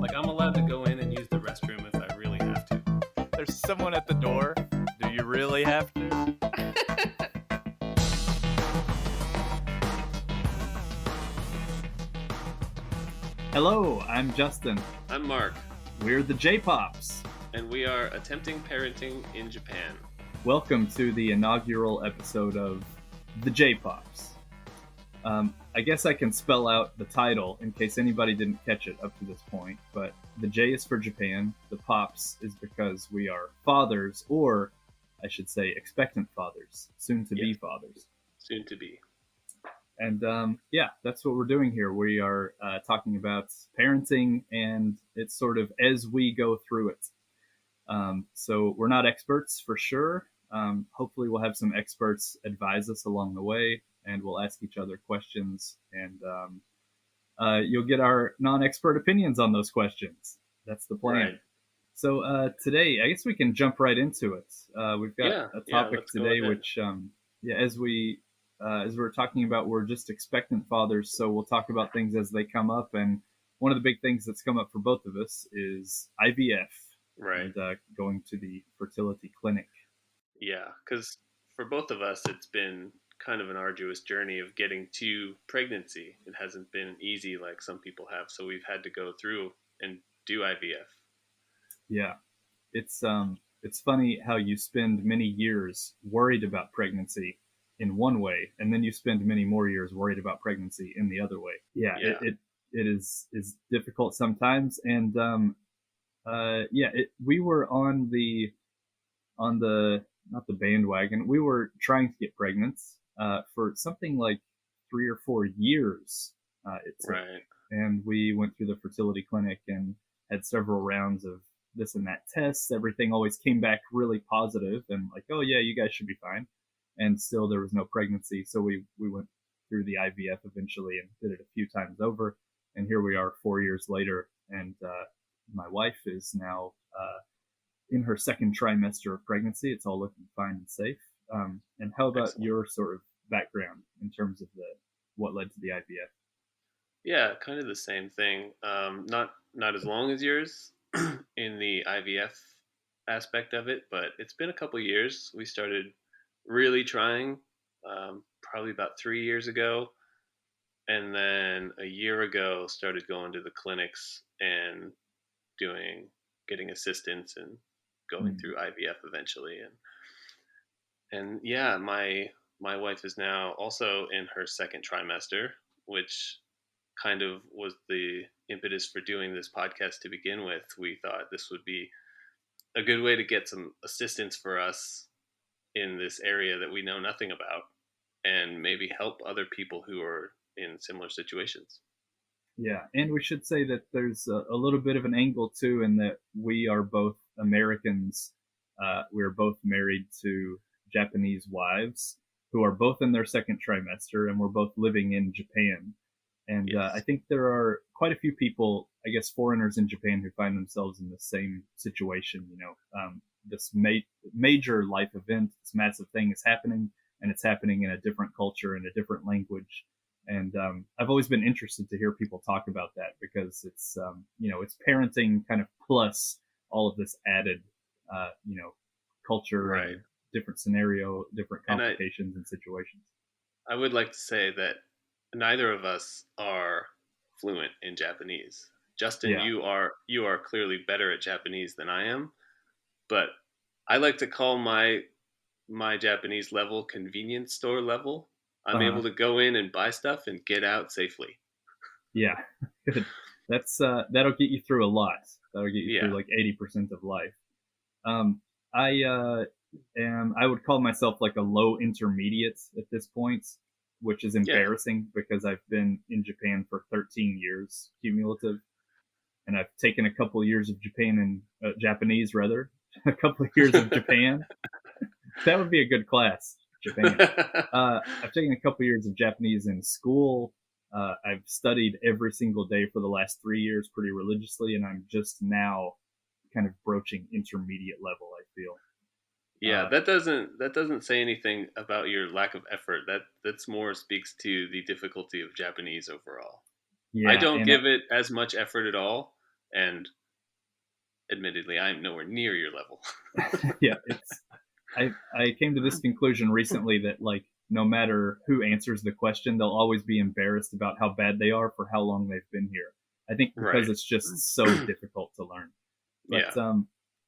Like, I'm allowed to go in and use the restroom if I really have to. There's someone at the door. Do you really have to? Hello, I'm Justin. I'm Mark, We're the J-Pops. and we are attempting parenting in Japan. Welcome to the inaugural episode of the J-Pops. I guess I can spell out the title in case anybody didn't catch it up to this point, but the J is for Japan, the Pops is because we are fathers, or I should say expectant fathers, soon-to-be fathers. Soon to be. And that's what we're doing here. We are talking about parenting, and it's sort of as we go through it. So we're not experts for sure. Hopefully we'll have some experts advise us along the way, and we'll ask each other questions, and you'll get our non-expert opinions on those questions. That's the plan. Right. So today, I guess we can jump right into it. We've got a topic today, which, as we're talking about, we're just expectant fathers, so we'll talk about things as they come up. And one of the big things that's come up for both of us is IVF, Right. and going to the fertility clinic. Yeah, because for both of us, it's been kind of an arduous journey of getting to pregnancy. It hasn't been easy like some people have, so we've had to go through and do IVF. Yeah, it's funny how you spend many years worried about pregnancy in one way, and then you spend many more years worried about pregnancy in the other way. Yeah. It is difficult sometimes, and we were on the not the bandwagon. We were trying to get pregnant for something like 3 or 4 years. Right. And we went through the fertility clinic and had several rounds of this and that tests. Everything always came back really positive and like, oh yeah, you guys should be fine. And still there was no pregnancy. So we went through the IVF eventually and did it a few times over. And here we are 4 years later. And my wife is now in her second trimester of pregnancy. It's all looking fine and safe. And how about Excellent. your sort of background in terms of what led to the IVF? Yeah, kind of the same thing. Not as long as yours in the IVF aspect of it, but it's been a couple years. We started really trying probably about 3 years ago, and then a year ago started going to the clinics and getting assistance and going through IVF eventually. And yeah, my wife is now also in her second trimester, which kind of was the impetus for doing this podcast to begin with. We thought this would be a good way to get some assistance for us in this area that we know nothing about, and maybe help other people who are in similar situations. Yeah, and we should say that there's a little bit of an angle too, in that we are both Americans. We're both married to Japanese wives who are both in their second trimester, and we're both living in Japan. And Yes. I think there are quite a few people, I guess foreigners in Japan, who find themselves in the same situation. This major life event, this massive thing is happening, and it's happening in a different culture, in a different language. And I've always been interested to hear people talk about that, because it's it's parenting kind of plus all of this added culture, Right. and different scenario, different complications and situations. I would like to say that neither of us are fluent in Japanese. Justin, Yeah. you are clearly better at Japanese than I am, but I like to call my Japanese level convenience store level. I'm able to go in and buy stuff and get out safely. Yeah, good. That's that'll get you through a lot. That'll get you through like 80% of life. I would call myself like a low intermediate at this point, which is embarrassing because I've been in Japan for 13 years cumulative, and I've taken a couple of years of Japanese rather, a couple of years of Japan. That would be a good class, Japan. I've taken a couple of years of Japanese in school. I've studied every single day for the last 3 years pretty religiously, and I'm just now kind of broaching intermediate level, I feel. Yeah, that doesn't say anything about your lack of effort. That's more speaks to the difficulty of Japanese overall. Yeah, I don't give it as much effort at all, And admittedly, I'm nowhere near your level. Yeah, I came to this conclusion recently that like no matter who answers the question, they'll always be embarrassed about how bad they are for how long they've been here. I think because Right. it's just so difficult to learn. But Yeah.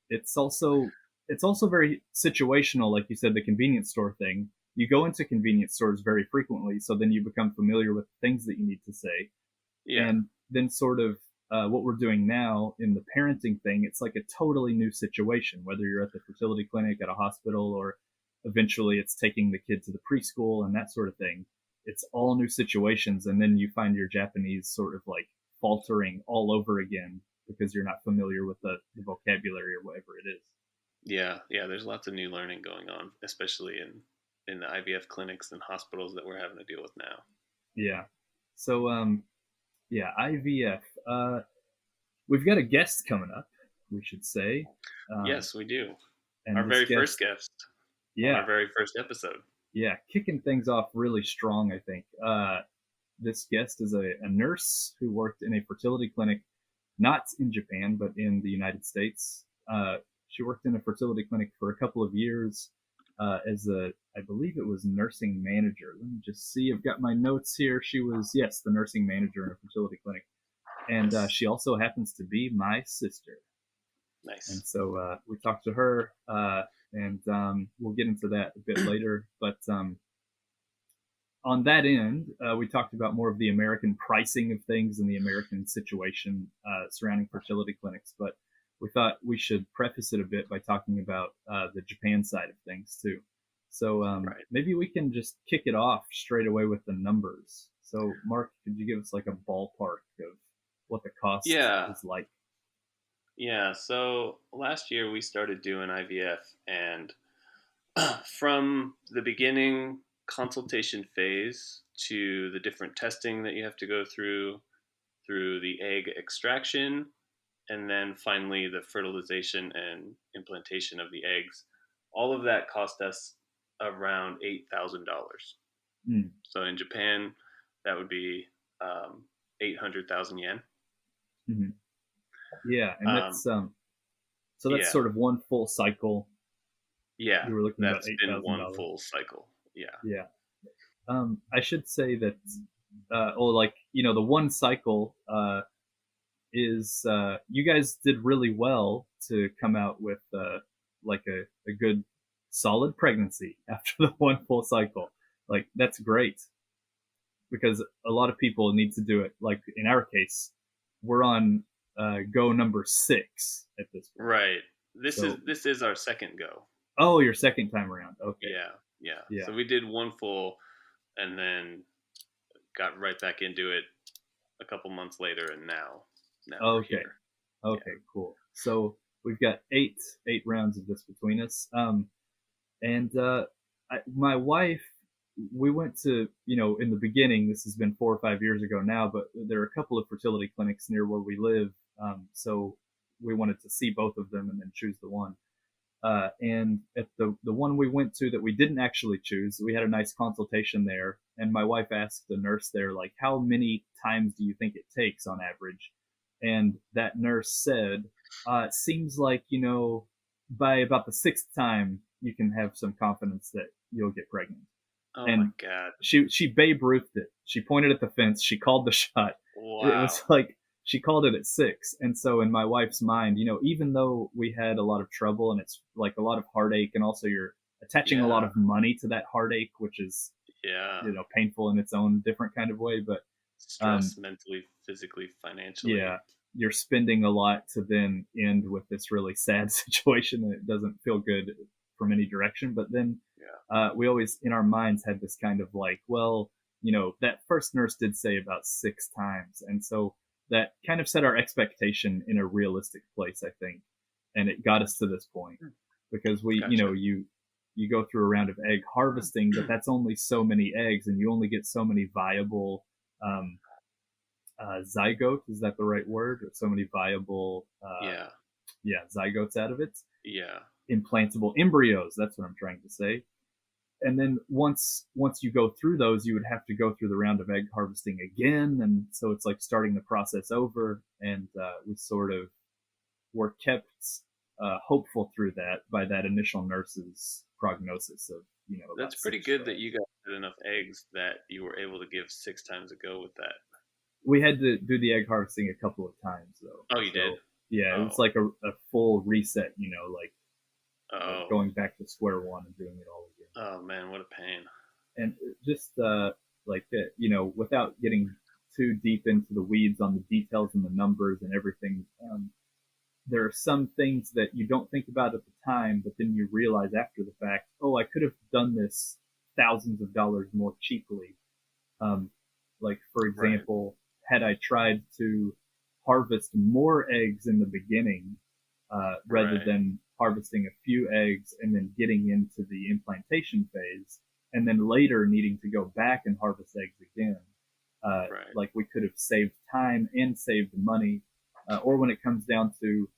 it's also it's also very situational, like you said, the convenience store thing. You go into convenience stores very frequently, so then you become familiar with things that you need to say, Yeah. and then sort of what we're doing now in the parenting thing, it's like a totally new situation, whether you're at the fertility clinic, at a hospital, or eventually it's taking the kid to the preschool and that sort of thing. It's all new situations, and then you find your Japanese sort of like faltering all over again because you're not familiar with the vocabulary or whatever it is. Yeah. Yeah. There's lots of new learning going on, especially in the IVF clinics and hospitals that we're having to deal with now. Yeah. So yeah, IVF. We've got a guest coming up, we should say. Um, Yes, we do. Our and this very first guest, guest on our yeah, very first episode. yeah, kicking things off really strong, I think. This guest is a nurse who worked in a fertility clinic, not in Japan, but in the United States. She worked in a fertility clinic for a couple of years as I believe it was nursing manager. Let me just see. I've got my notes here. She was, yes, the nursing manager in a fertility clinic. And Yes. she also happens to be my sister. And Nice. so we talked to her, and we'll get into that a bit later. But on that end, we talked about more of the American pricing of things and the American situation surrounding fertility clinics. But we thought we should preface it a bit by talking about the Japan side of things too. So Right. maybe we can just kick it off straight away with the numbers. So Mark, could you give us like a ballpark of what the cost Yeah. is like? Yeah. So last year we started doing IVF, and from the beginning consultation phase to the different testing that you have to go through the egg extraction, and then finally the fertilization and implantation of the eggs, all of that cost us around $8,000. Mm. So in Japan, that would be 800,000 yen. Mm-hmm. Yeah, and Um, that's so that's yeah, sort of one full cycle. yeah, You were looking about that's eight been thousand one dollars. full cycle. Yeah, Yeah. I should say that, like the one cycle is you guys did really well to come out with like a good solid pregnancy after the one full cycle. Like that's great because a lot of people need to do it. Like in our case, we're on go number 6 at this point. right. This is So this is our second go. oh, your second time around. Okay. Yeah, yeah. Yeah. So we did one full, and then got right back into it a couple months later, and now we're Okay. here. Okay. Cool. So we've got eight rounds of this between us. And my wife, we went to, in the beginning, this has been 4 or 5 years ago now, but there are a couple of fertility clinics near where we live. So we wanted to see both of them and then choose the one. And at the one we went to that we didn't actually choose, we had a nice consultation there. And my wife asked the nurse there, like, how many times do you think it takes on average? And that nurse said, it seems like, by about the 6th time, you can have some confidence that you'll get pregnant. Oh my And god! she Babe Ruthed it. She pointed at the fence. She called the shot. It Wow. was like she called it at 6. And so in my wife's mind, even though we had a lot of trouble and it's like a lot of heartache, and also you're attaching a lot Yeah, of money to that heartache, which is yeah. painful in its own different kind of way. But Stress mentally, physically, yeah, financially. you're spending a lot to then end with this really sad situation, and it doesn't feel good from any direction. But then Yeah. we always in our minds had this kind of like, well, that first nurse did say about 6 times, and so that kind of set our expectation in a realistic place, I think, and it got us to this point because we, Gotcha. you go through a round of egg harvesting, but that's only so many eggs, and you only get so many viable um, zygote. Is that the right word? So many viable, Yeah. yeah, zygotes out of it. Yeah. Implantable embryos. That's what I'm trying to say. and then once you go through those, you would have to go through the round of egg harvesting again, and so it's like starting the process over. And we sort of were kept hopeful through that by that initial nurse's prognosis of That's about pretty six good that you eggs. got enough eggs that you were able to give 6 times a go with that. We had to do the egg harvesting a couple of times though, Oh, you did? so yeah, it was Oh, like a full reset, like oh, going back to square one and doing it all again. oh man, what a pain. And just like that, without getting too deep into the weeds on the details and the numbers and everything, there are some things that you don't think about at the time, but then you realize after the fact, oh, I could have done this thousands of dollars more cheaply. Um, like, for Right, example, had I tried to harvest more eggs in the beginning rather right, than harvesting a few eggs and then getting into the implantation phase, and then later needing to go back and harvest eggs again, right. like we could have saved time and saved money. Or when it comes down to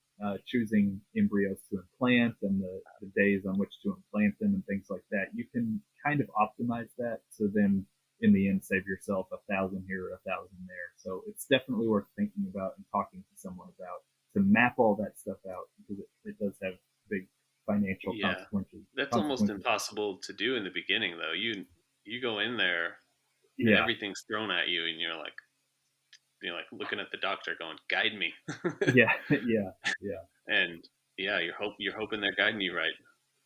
choosing embryos to implant and the days on which to implant them and things like that, you can kind of optimize that. So then in the end, save yourself 1,000 here or 1,000 there. So it's definitely worth thinking about and talking to someone about to map all that stuff out, because it does have big financial Yeah, consequences. that's almost Consequences. impossible to do in the beginning, though. You go in there and Yeah, everything's thrown at you, and you're like looking at the doctor, going, "Guide me," yeah, yeah, yeah. and yeah, you're hoping they're guiding you right.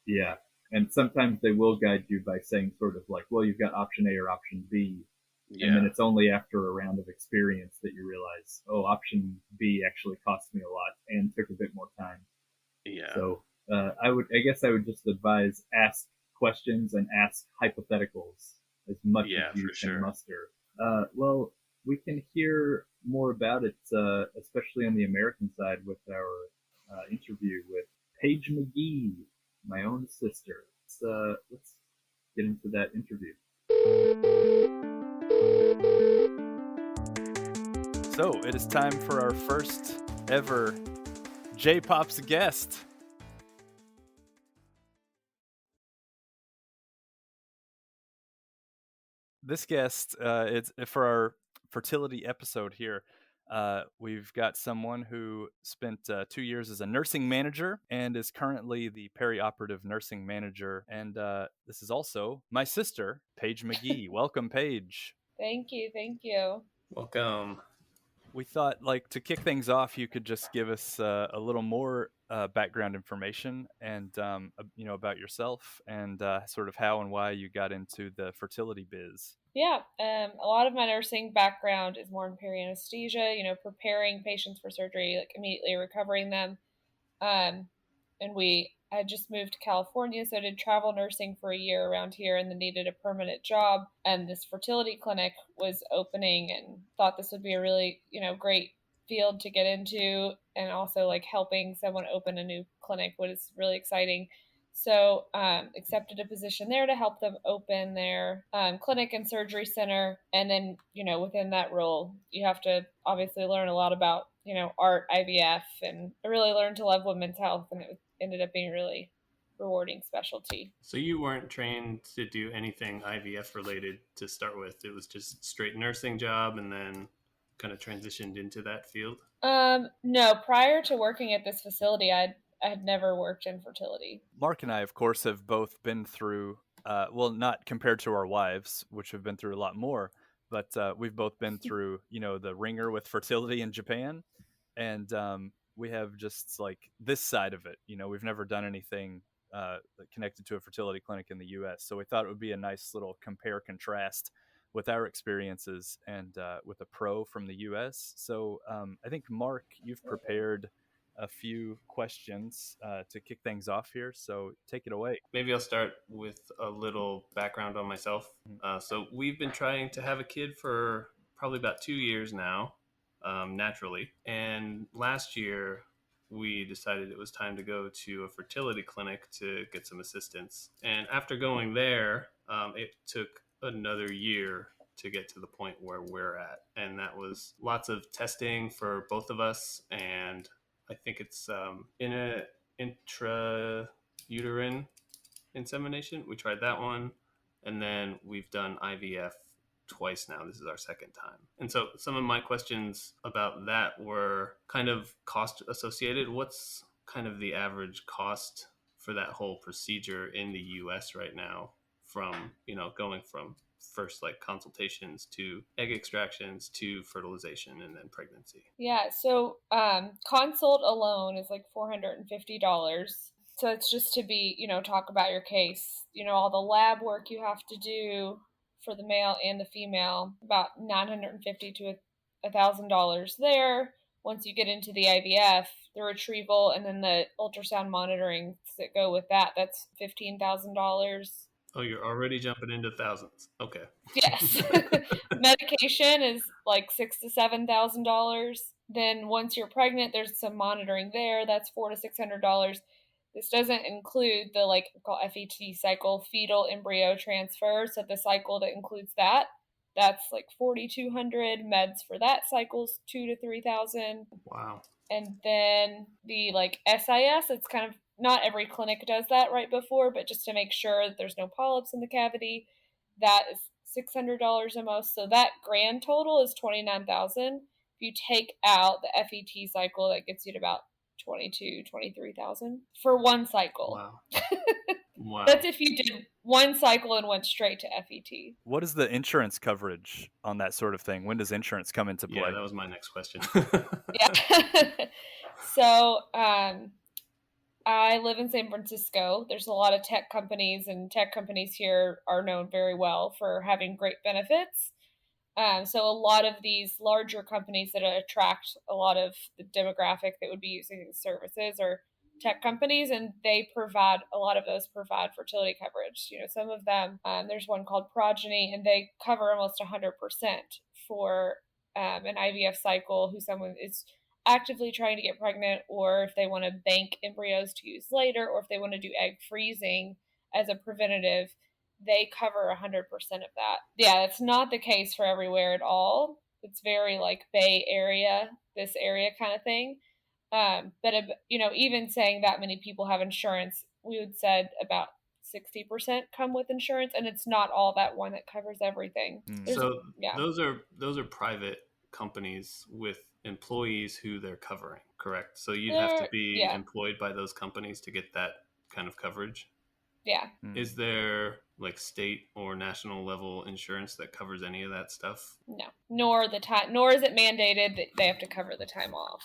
Yeah. And sometimes they will guide you by saying sort of like, well, you've got option A or option B. And then Yeah, it's only after a round of experience that you realize, oh, option B actually cost me a lot and took a bit more time. yeah, So I guess I would just advise ask questions and ask hypotheticals as much as yeah, you for can sure. muster. Well, we can hear more about it, especially on the American side with our interview with Paige McGee, my own sister. Let's get into that interview. So it is time for our first ever J-Pop's guest. This guest, it's for our fertility episode here. We've got someone who spent 2 years as a nursing manager and is currently the perioperative nursing manager. And this is also my sister, Paige McGee. Welcome, Paige. Thank you. Thank you. Welcome. We thought, like, to kick things off, you could just give us a little more background information and about yourself and sort of how and why you got into the fertility biz. Yeah, a lot of my nursing background is more in peri anesthesia, preparing patients for surgery, like immediately recovering them. Um, and we had just moved to California, so I did travel nursing for a year around here and then needed a permanent job. And this fertility clinic was opening and thought this would be a really, great field to get into. And also, like, helping someone open a new clinic was really exciting. So, accepted a position there to help them open their clinic and surgery center. And then, within that role, you have to obviously learn a lot about, art, IVF, and I really learned to love women's health. And it ended up being a really rewarding specialty. So you weren't trained to do anything IVF related to start with. It was just straight nursing job and then kind of transitioned into that field. No, prior to working at this facility, I had never worked in fertility. Mark and I, of course, have both been through, well, not compared to our wives, which have been through a lot more, but we've both been through, the ringer with fertility in Japan. And we have just like this side of it. We've never done anything connected to a fertility clinic in the US. So we thought it would be a nice little compare contrast with our experiences and with a pro from the US. So I think, Mark, you've prepared a few questions to kick things off here. So take it away. Maybe I'll start with a little background on myself. So we've been trying to have a kid for probably about 2 years now, naturally. And last year, we decided it was time to go to a fertility clinic to get some assistance. And after going there, it took another year to get to the point where we're at. And that was lots of testing for both of us. And I think it's in a intrauterine insemination. We tried that one. and then we've done IVF twice now. This is our second time. And so some of my questions about that were kind of cost associated. What's kind of the average cost for that whole procedure in the US right now, from, going from first like consultations to egg extractions to fertilization and then pregnancy? Yeah, so consult alone is like $450. So it's just to be, talk about your case, all the lab work you have to do for the male and the female, about $950 to $1,000 there. Once you get into the IVF, the retrieval, and then the ultrasound monitoring that go with that, that's $15,000. Oh, you're already jumping into thousands. Okay. Yes. Medication is like $6,000 to $7,000. Then once you're pregnant, there's some monitoring there. That's $400 to $600. This doesn't include the called FET cycle, fetal embryo transfer. So the cycle that includes that's like 4,200. Meds for that cycle's 2,000 to 3,000. Wow. And then the SIS, it's kind of not every clinic does that right before, but just to make sure that there's no polyps in the cavity, that is $600 a most. So that grand total is $29,000. If you take out the FET cycle, that gets you to about 22, 23,000 for one cycle. Wow. Wow. That's if you did one cycle and went straight to FET. What is the insurance coverage on that sort of thing? When does insurance come into play? Yeah, that was my next question. Yeah. So, I live in San Francisco. There's a lot of tech companies, and tech companies here are known very well for having great benefits. So a lot of these larger companies that attract a lot of the demographic that would be using these services are tech companies, and a lot of those provide fertility coverage. Some of them, there's one called Progeny, and they cover almost 100% for an IVF cycle who someone is actively trying to get pregnant, or if they want to bank embryos to use later, or if they want to do egg freezing as a preventative, they cover 100% of that. Yeah, that's not the case for everywhere at all. It's very Bay Area, this area kind of thing. But even saying that many people have insurance, we would said about 60% come with insurance, and it's not all that one that covers everything. So those are private companies with employees who they're covering, correct? So you'd have to be employed by those companies to get that kind of coverage. Yeah. Is there state or national level insurance that covers any of that stuff? No, nor is it mandated that they have to cover the time off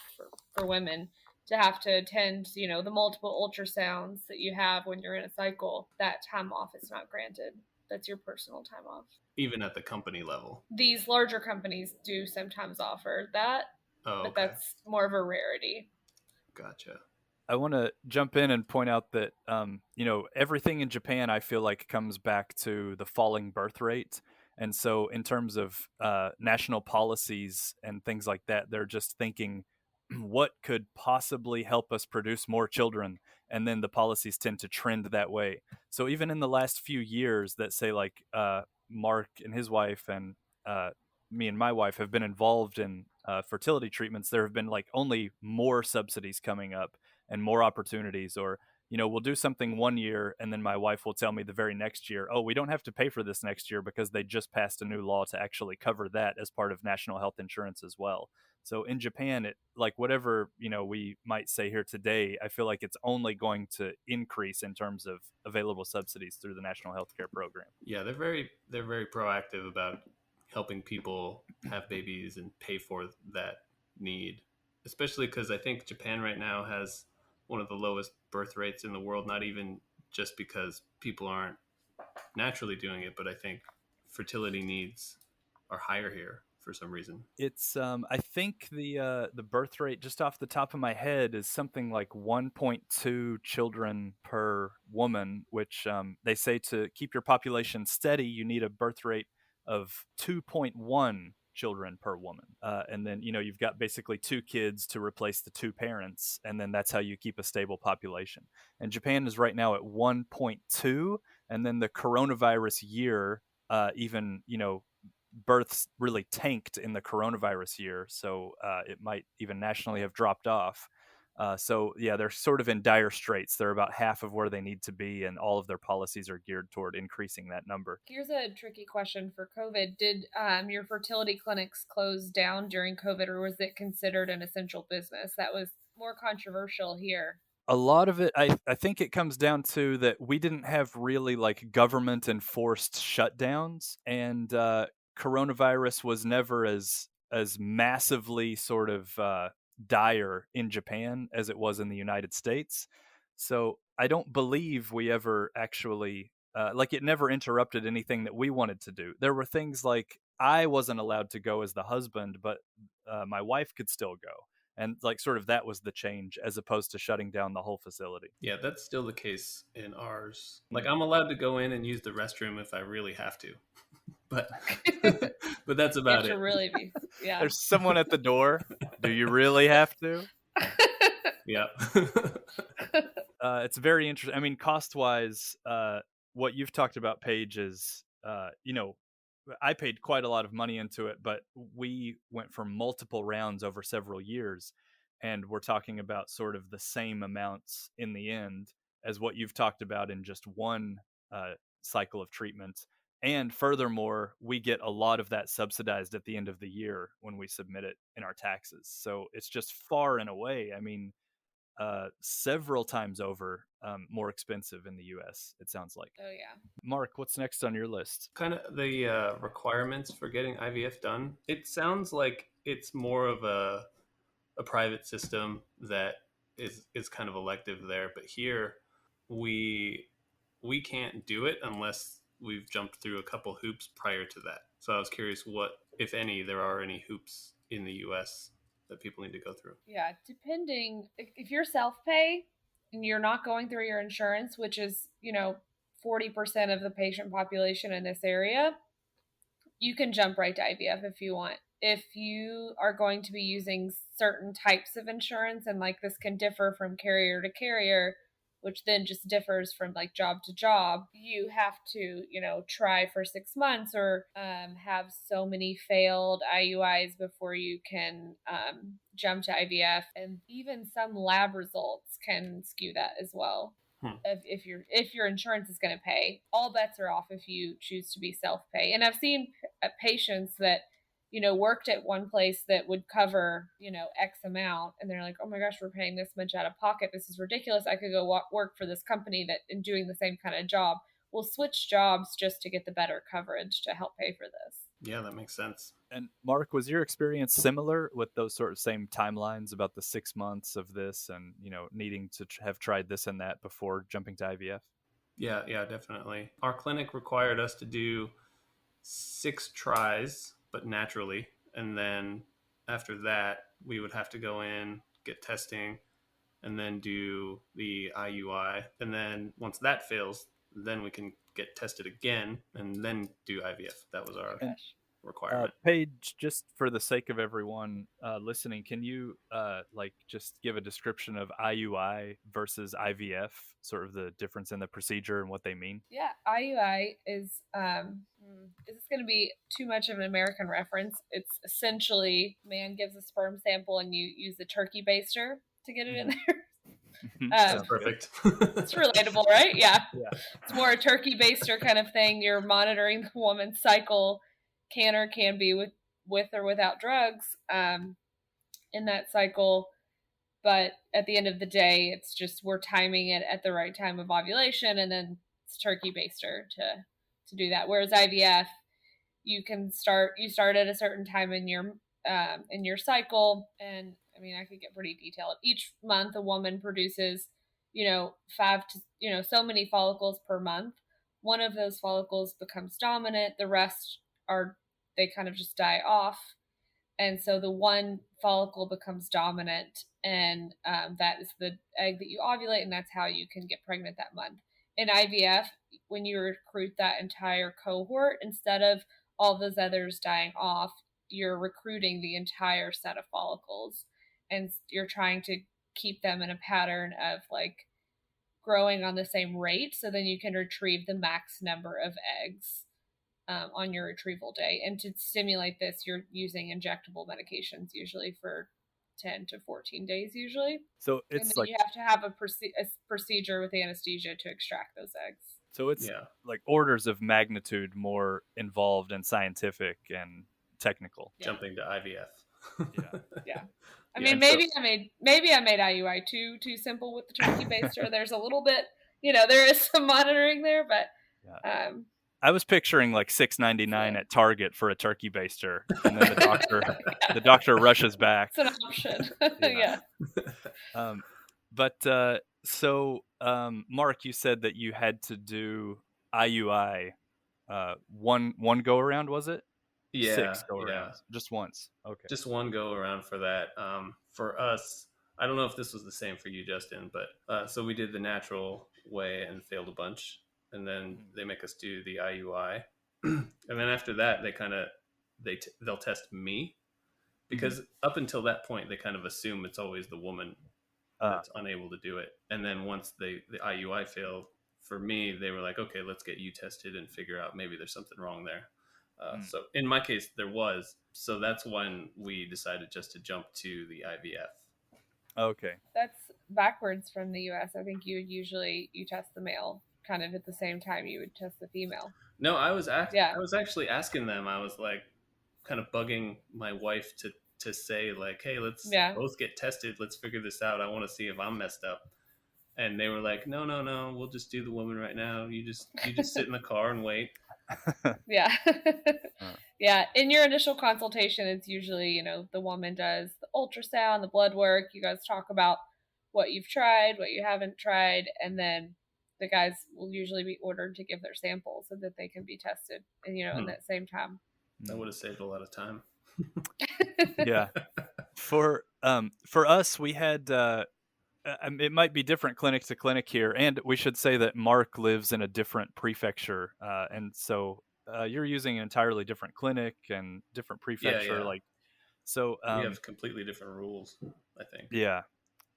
for women to have to attend, the multiple ultrasounds that you have when you're in a cycle. That time off is not granted. That's your personal time off. Even at the company level? These larger companies do sometimes offer that, but that's more of a rarity. Gotcha. I want to jump in and point out that, everything in Japan, I feel like, comes back to the falling birth rate. And so in terms of national policies and things like that, they're just thinking, what could possibly help us produce more children? And then the policies tend to trend that way. So even in the last few years that say Mark and his wife and me and my wife have been involved in fertility treatments, there have been only more subsidies coming up and more opportunities. Or we'll do something one year and then my wife will tell me the very next year, oh, we don't have to pay for this next year because they just passed a new law to actually cover that as part of national health insurance as well. So in Japan, it whatever we might say here today, I feel like it's only going to increase in terms of available subsidies through the national healthcare program. Yeah, they're very proactive about helping people have babies and pay for that need, especially because I think Japan right now has one of the lowest birth rates in the world, not even just because people aren't naturally doing it, but I think fertility needs are higher here for some reason. It's I think the birth rate, just off the top of my head, is something like 1.2 children per woman, which they say to keep your population steady, you need a birth rate of 2.1 children per woman. And then, you've got basically 2 kids to replace the 2 parents. And then that's how you keep a stable population. And Japan is right now at 1.2. And then the coronavirus year, even, births really tanked in the coronavirus year. So it might even nationally have dropped off. So yeah, they're sort of in dire straits. They're about half of where they need to be, and all of their policies are geared toward increasing that number. Here's a tricky question for COVID. Did your fertility clinics close down during COVID, or was it considered an essential business? That was more controversial here. A lot of it, I think it comes down to that we didn't have really like government enforced shutdowns, and coronavirus was never as massively sort of dire in Japan as it was in the United States. So I don't believe we ever actually like it never interrupted anything that we wanted to do. There were things like I wasn't allowed to go as the husband, but my wife could still go, and like sort of that was the change as opposed to shutting down the whole facility. Yeah, that's still the case in ours. Like I'm allowed to go in and use the restroom if I really have to, but but that's You about have to it. really be, yeah. There's someone at the door. Do you really have to? Yeah. It's very interesting. I mean, cost wise, what you've talked about, Paige, is I paid quite a lot of money into it, but we went for multiple rounds over several years, and we're talking about sort of the same amounts in the end as what you've talked about in just one cycle of treatment. And furthermore, we get a lot of that subsidized at the end of the year when we submit it in our taxes. So it's just far and away, I mean, several times over more expensive in the US, it sounds like. Oh, yeah. Mark, what's next on your list? Kind of the requirements for getting IVF done. It sounds like it's more of a private system that is kind of elective there, but here we can't do it unless we've jumped through a couple hoops prior to that. So I was curious what, if any, there are any hoops in the US that people need to go through. Yeah, depending if you're self-pay and you're not going through your insurance, which is, 40% of the patient population in this area, you can jump right to IVF if you want. If you are going to be using certain types of insurance, and like this can differ from carrier to carrier, which then just differs from like job to job, you have to, try for 6 months or have so many failed IUIs before you can jump to IVF. And even some lab results can skew that as well. If your insurance is going to pay, all bets are off if you choose to be self-pay. And I've seen patients that worked at one place that would cover X amount, and they're like, oh my gosh, we're paying this much out of pocket, this is ridiculous, I could go work for this company that in doing the same kind of job will switch jobs just to get the better coverage to help pay for this. Yeah, that makes sense. And Mark, was your experience similar with those sort of same timelines about the 6 months of this and, needing to have tried this and that before jumping to IVF? Yeah, definitely. Our clinic required us to do 6 tries, but naturally. And then after that, we would have to go in, get testing, and then do the IUI. And then once that fails, then we can get tested again and then do IVF. That was our requirement. Paige, just for the sake of everyone listening, can you just give a description of IUI versus IVF, sort of the difference in the procedure and what they mean? Yeah, IUI is this going to be too much of an American reference? It's essentially man gives a sperm sample and you use the turkey baster to get it in there. That's perfect. It's relatable, right? Yeah. It's more a turkey baster kind of thing. You're monitoring the woman's cycle, can be with or without drugs in that cycle. But at the end of the day, it's just we're timing it at the right time of ovulation, and then it's turkey baster to do that. Whereas IVF, you start at a certain time in your cycle, and I mean, I could get pretty detailed. Each month, a woman produces, 5 to so many follicles per month. One of those follicles becomes dominant. The rest they kind of just die off. And so the one follicle becomes dominant, and that is the egg that you ovulate, and that's how you can get pregnant that month. In IVF, when you recruit that entire cohort, instead of all those others dying off, you're recruiting the entire set of follicles, and you're trying to keep them in a pattern of like growing on the same rate, so then you can retrieve the max number of eggs on your retrieval day. And to stimulate this, you're using injectable medications usually for 10 to 14 days usually. So And it's then like you have to have a procedure with anesthesia to extract those eggs. so it's Yeah. like orders of magnitude more involved and scientific and technical. Yeah. Jumping to IVF. Yeah. Yeah. I Yeah, mean, so- maybe I made IUI too simple with the turkey baster. There's a little bit, there is some monitoring there, but Yeah. I was picturing like $6.99 at Target for a turkey baster, and then the doctor rushes back. It's an option. Yeah. Yeah. So Mark, you said that you had to do IUI one go around, was it? Yeah, 6 go yeah. arounds, just once. Okay. Just one go around for that. For us, I don't know if this was the same for you, Justin, but so we did the natural way and failed a bunch, and then they make us do the IUI, and then after that, they'll test me, because up until that point, they kind of assume it's always the woman that's unable to do it, and then once the IUI failed for me, they were like, okay, let's get you tested and figure out maybe there's something wrong there. So in my case, there was. So that's when we decided just to jump to the IVF. Okay. That's backwards from the US. I think you test the male kind of at the same time you would test the female. No, I was actually asking them. I was like kind of bugging my wife to say like, hey, let's both get tested. Let's figure this out. I want to see if I'm messed up. And they were like, no, we'll just do the woman right now. You just sit in the car and wait. Yeah. Yeah. In your initial consultation, it's usually, the woman does the ultrasound, the blood work. You guys talk about what you've tried, what you haven't tried, and then the guys will usually be ordered to give their samples so that they can be tested, and in that same time. That would have saved a lot of time. Yeah. For us, we had it might be different clinic to clinic here, and we should say that Mark lives in a different prefecture, and so you're using an entirely different clinic and different prefecture. Yeah. So we have completely different rules, I think. Yeah.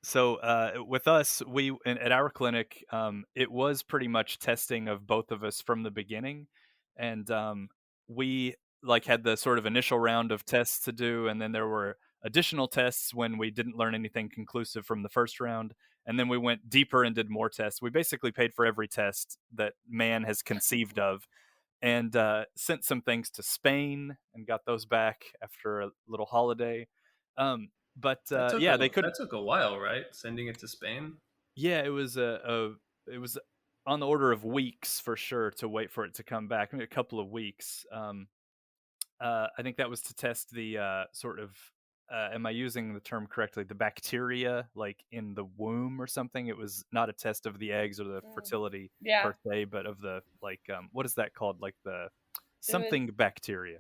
So with us, at our clinic, it was pretty much testing of both of us from the beginning, and we had the sort of initial round of tests to do, and then there were additional tests when we didn't learn anything conclusive from the first round, and then we went deeper and did more tests. We basically paid for every test that man has conceived of, and sent some things to Spain and got those back after a little holiday. But that took a while, right? Sending it to Spain. Yeah, it was it was on the order of weeks for sure to wait for it to come back. Maybe a couple of weeks. I think that was to test the sort of am I using the term correctly? The bacteria like in the womb or something. It was not a test of the eggs or the fertility per se, but of the what is that called? Like the something bacteria.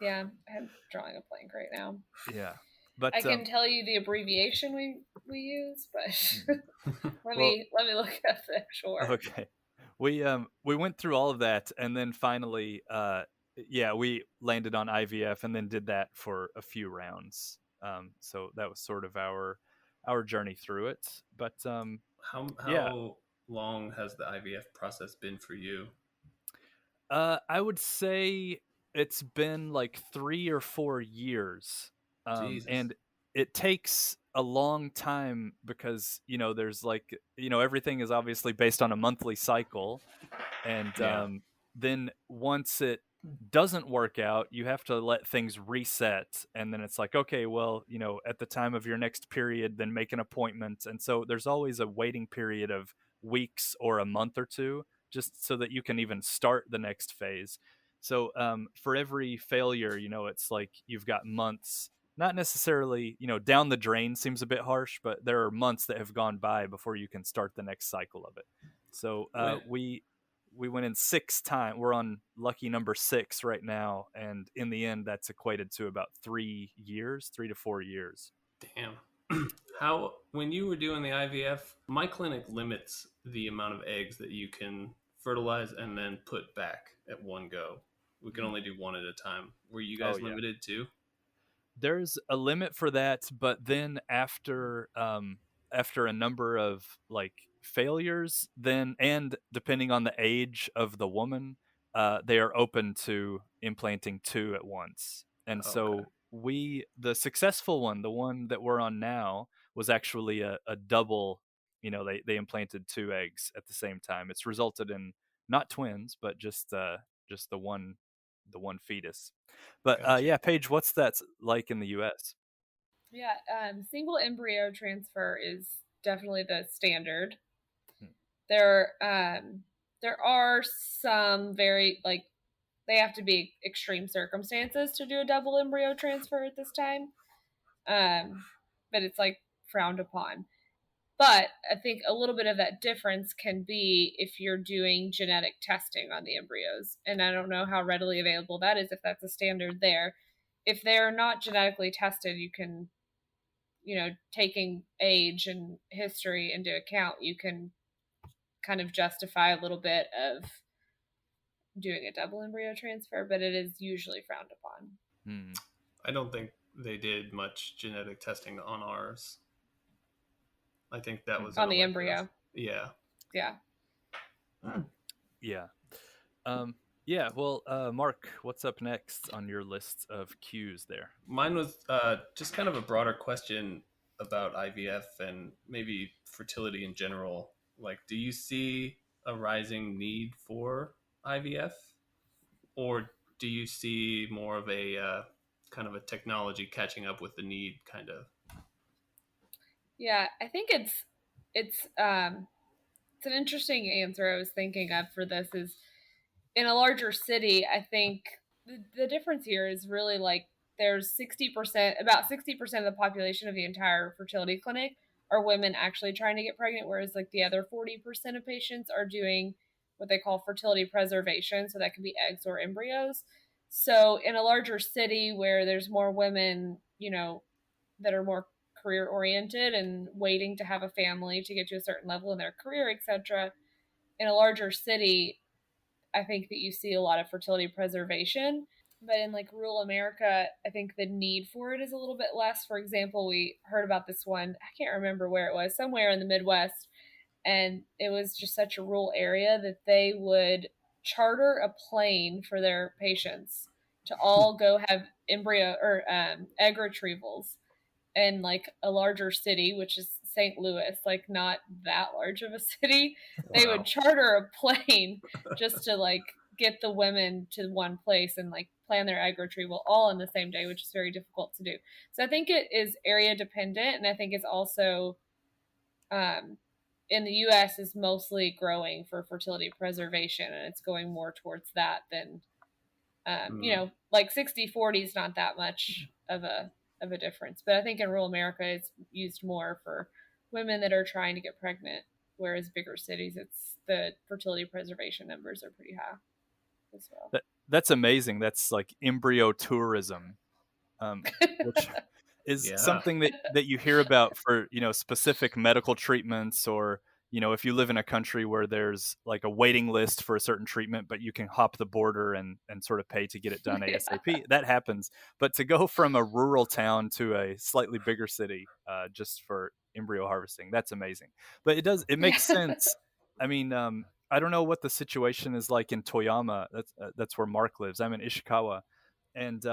Yeah, I'm drawing a blank right now. Yeah. But I can tell you the abbreviation we use, but let me look at the actual word. Okay. We went through all of that, and then finally we landed on IVF, and then did that for a few rounds. So that was sort of our journey through it. But how long has the IVF process been for you? I would say it's been like 3 or 4 years. And it takes a long time because there's everything is obviously based on a monthly cycle, and then once it doesn't work out, you have to let things reset, and then it's like, okay, well, at the time of your next period, then make an appointment. And so there's always a waiting period of weeks or a month or two, just so that you can even start the next phase. So for every failure, it's like you've got months, not necessarily, down the drain seems a bit harsh, but there are months that have gone by before you can start the next cycle of it. So we went in 6 times. We're on lucky number 6 right now, and in the end, that's equated to about 3 to 4 years. Damn. When you were doing the IVF, my clinic limits the amount of eggs that you can fertilize and then put back at one go. We can only do one at a time. Were you guys limited too? There's a limit for that, but then after a number of failures, then, and depending on the age of the woman, they are open to implanting 2 at once. And so the successful one, the one that we're on now, was actually a double. They implanted two eggs at the same time. It's resulted in not twins, but just the one fetus. But Gotcha. yeah, Paige, what's that like in the U.S.? Yeah, single embryo transfer is definitely the standard. There, there are some very they have to be extreme circumstances to do a double embryo transfer at this time, but it's frowned upon. But I think a little bit of that difference can be if you're doing genetic testing on the embryos, and I don't know how readily available that is if that's a standard there. If they're not genetically tested, you can, taking age and history into account, you can kind of justify a little bit of doing a double embryo transfer, but it is usually frowned upon. I don't think they did much genetic testing on ours. I think that was on the embryo. Yeah. Yeah. Yeah. Yeah. Well, Mark, what's up next on your list of cues there? Mine was just kind of a broader question about IVF and maybe fertility in general. Like, do you see a rising need for IVF, or do you see more of a kind of a technology catching up with the need, kind of? Yeah, I think it's an interesting answer I was thinking of for this is in a larger city. I think the difference here is really there's about 60% of the population of the entire fertility clinic are women actually trying to get pregnant, whereas the other 40% of patients are doing what they call fertility preservation. So that can be eggs or embryos. So in a larger city where there's more women, that are more career oriented and waiting to have a family to get to a certain level in their career, etc., in a larger city, I think that you see a lot of fertility preservation. But in rural America, I think the need for it is a little bit less. For example, we heard about this one, I can't remember where it was, somewhere in the Midwest, and it was just such a rural area that they would charter a plane for their patients to all go have embryo or egg retrievals in a larger city, which is St. Louis, not that large of a city. They would charter a plane just to get the women to one place and plan their egg retrieval all in the same day, which is very difficult to do. So I think it is area dependent, and I think it's also in the US is mostly growing for fertility preservation, and it's going more towards that than 60-40 is not that much of a difference. But I think in rural America, it's used more for women that are trying to get pregnant, whereas bigger cities, it's the fertility preservation numbers are pretty high as well. That's amazing. That's embryo tourism, which is something that you hear about for specific medical treatments, or if you live in a country where there's a waiting list for a certain treatment, but you can hop the border and sort of pay to get it done ASAP. That happens. But to go from a rural town to a slightly bigger city just for embryo harvesting, that's amazing. But it makes sense. I mean, I don't know what the situation is like in Toyama. That's where Mark lives. I'm in Ishikawa, and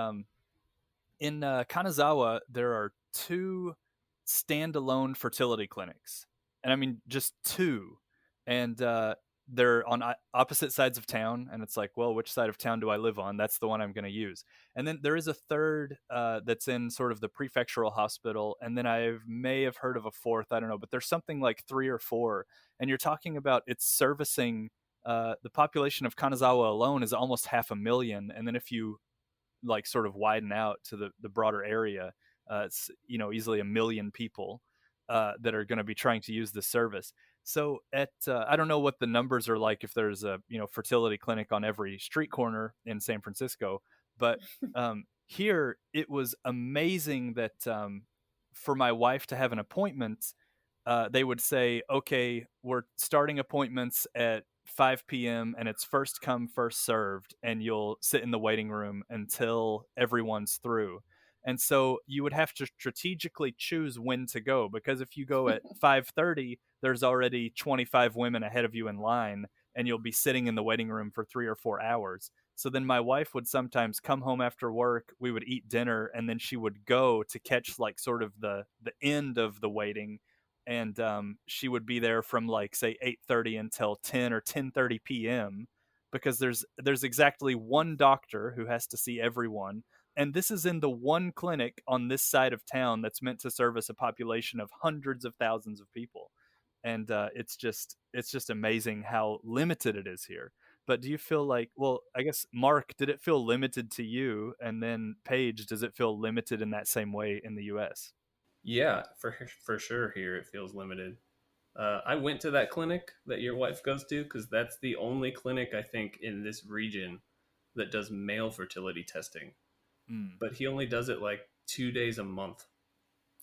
in Kanazawa, there are two standalone fertility clinics, and I mean just two, and they're on opposite sides of town. And it's well, which side of town do I live on? That's the one I'm going to use. And then there is a third that's in sort of the prefectural hospital, and then I may have heard of a fourth. I don't know, but there's something like 3 or 4, and you're talking about it's servicing the population of Kanazawa alone is almost 500,000, and then if you sort of widen out to the broader area, it's easily 1 million people that are going to be trying to use this service. So at I don't know what the numbers are like if there's a fertility clinic on every street corner in San Francisco, but here it was amazing that for my wife to have an appointment, they would say, okay, we're starting appointments at 5 p.m. and it's first come, first served, and you'll sit in the waiting room until everyone's through. And so you would have to strategically choose when to go, because if you go at 5:30, there's already 25 women ahead of you in line, and you'll be sitting in the waiting room for 3 or 4 hours. So then my wife would sometimes come home after work, we would eat dinner, and then she would go to catch like sort of the end of the waiting. And she would be there from like say 8:30 until 10 or 10:30 p.m. because there's exactly one doctor who has to see everyone, and this is in the one clinic on this side of town that's meant to service a population of hundreds of thousands of people. And it's just amazing how limited it is here. But do you feel like, well, I guess Mark, did it feel limited to you? And then Paige, does it feel limited in that same way in the US? Yeah, for sure. Here it feels limited. I went to that clinic that your wife goes to because that's the only clinic I think in this region that does male fertility testing. Mm, But he only does it like 2 days a month.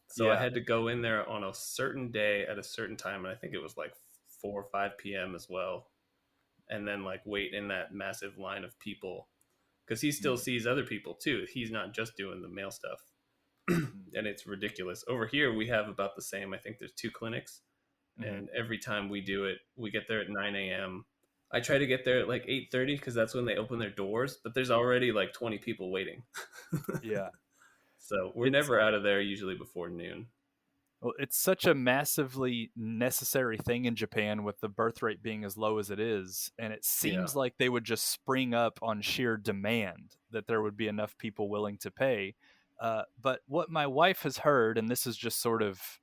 So I yeah. had to go in there on a certain day at a certain time, and I think it was like 4 or 5 p.m. as well, and then like wait in that massive line of people because he still Mm, sees other people too. He's not just doing the male stuff, mm, and it's ridiculous. Over here, we have about the same. I think there's 2 clinics, mm. and every time we do it, we get there at 9 a.m. I try to get there at like 8:30 because that's when they open their doors, but there's already like 20 people waiting. Yeah. So we're It's never out of there usually before noon. Well, it's such a massively necessary thing in Japan with the birth rate being as low as it is. And it Yeah. seems like they would just spring up on sheer demand, that there would be enough people willing to pay. But what my wife has heard, and this is just sort of,